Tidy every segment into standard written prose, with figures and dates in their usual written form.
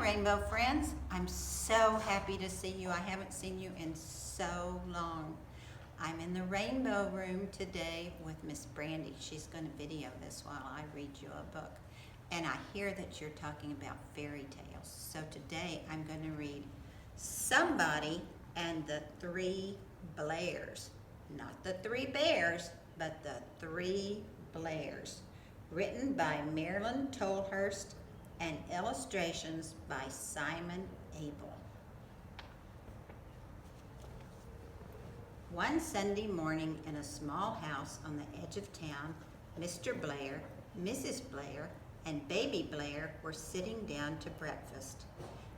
Rainbow friends. I'm so happy to see you. I haven't seen you in so long. I'm in the Rainbow Room today with Miss Brandy. She's going to video this while I read you a book. And I hear that you're talking about fairy tales. So today I'm going to read Somebody and the Three Blairs. Not the Three Bears, but the Three Blairs. Written by Marilyn Tolhurst and illustrations by Simon Abel. One Sunday morning in a small house on the edge of town, Mr. Blair, Mrs. Blair, and Baby Blair were sitting down to breakfast.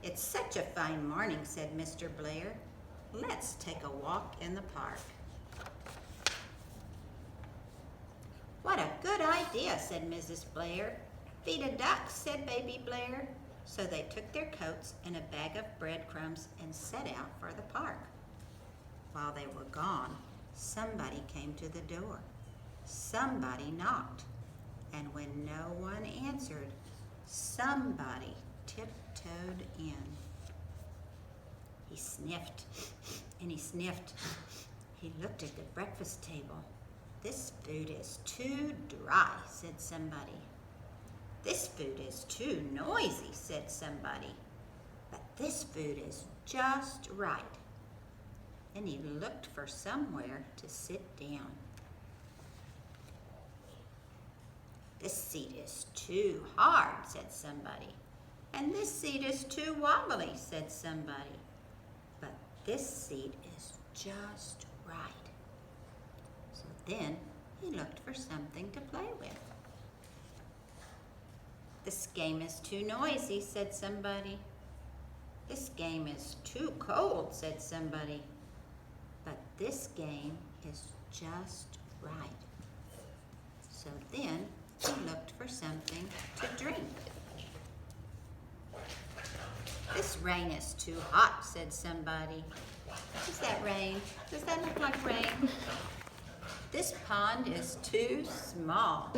"It's such a fine morning," said Mr. Blair. "Let's take a walk in the park." "What a good idea," said Mrs. Blair. "Feed a duck," said Baby Blair. So they took their coats and a bag of breadcrumbs and set out for the park. While they were gone, somebody came to the door. Somebody knocked. And when no one answered, somebody tiptoed in. He sniffed and he sniffed. He looked at the breakfast table. "This food is too dry," said somebody. "This food is too noisy," said somebody. "But this food is just right." Then he looked for somewhere to sit down. "This seat is too hard," said somebody. "And this seat is too wobbly," said somebody. "But this seat is just right." So then he looked for something to play with. "This game is too noisy," said somebody. "This game is too cold," said somebody. "But this game is just right." So then he looked for something to drink. "This rain is too hot," said somebody. "Is that rain? Does that look like rain?" "This pond is too small."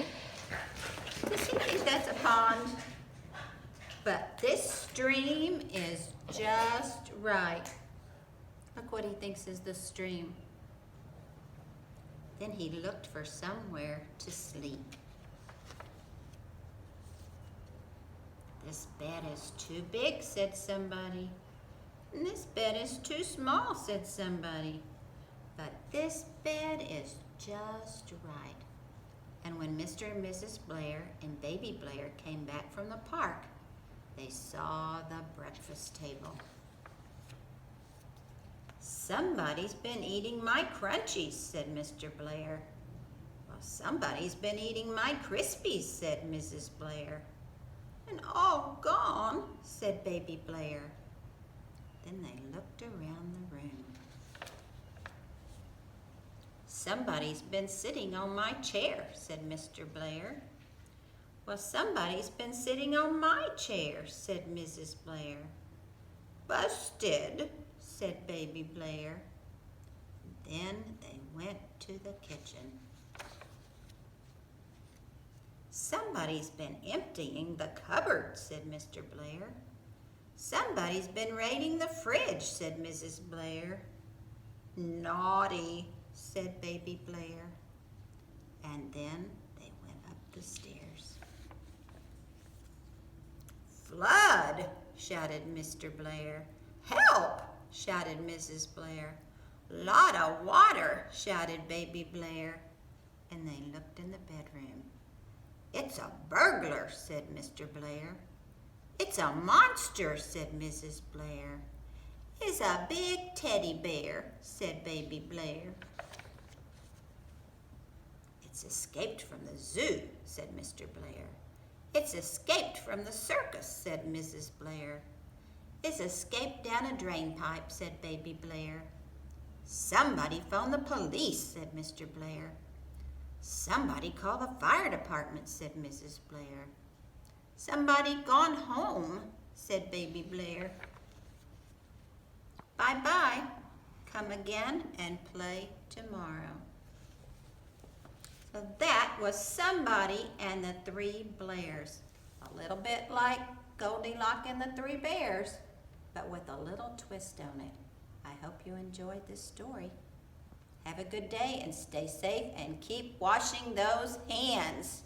Does he think that's a pond? "But this stream is just right." Look what he thinks is the stream. Then he looked for somewhere to sleep. "This bed is too big," said somebody. "And this bed is too small," said somebody. "But this bed is just right." And when Mr. and Mrs. Blair and Baby Blair came back from the park, they saw the breakfast table. "Somebody's been eating my crunchies," said Mr. Blair. "Well, somebody's been eating my Crispies," said Mrs. Blair. "And all gone," said Baby Blair. Then they looked around the room. "Somebody's been sitting on my chair," said Mr. Blair. "Well, somebody's been sitting on my chair," said Mrs. Blair. "Busted," said Baby Blair. Then they went to the kitchen. "Somebody's been emptying the cupboard," said Mr. Blair. "Somebody's been raiding the fridge," said Mrs. Blair. "Naughty," said Baby Blair. And then they went up the stairs. "Flood!" shouted Mr. Blair. "Help!" shouted Mrs. Blair. "Lot of water!" shouted Baby Blair. And they looked in the bedroom. "It's a burglar," said Mr. Blair. "It's a monster," said Mrs. Blair. "It's a big teddy bear," said Baby Blair. "It's escaped from the zoo," said Mr. Blair. "It's escaped from the circus," said Mrs. Blair. "It's escaped down a drain pipe," said Baby Blair. "Somebody phone the police," said Mr. Blair. "Somebody call the fire department," said Mrs. Blair. "Somebody gone home," said Baby Blair. "Bye-bye. Come again and play tomorrow." So that was Somebody and the Three Blairs. A little bit like Goldilocks and the Three Bears, but with a little twist on it. I hope you enjoyed this story. Have a good day and stay safe and keep washing those hands.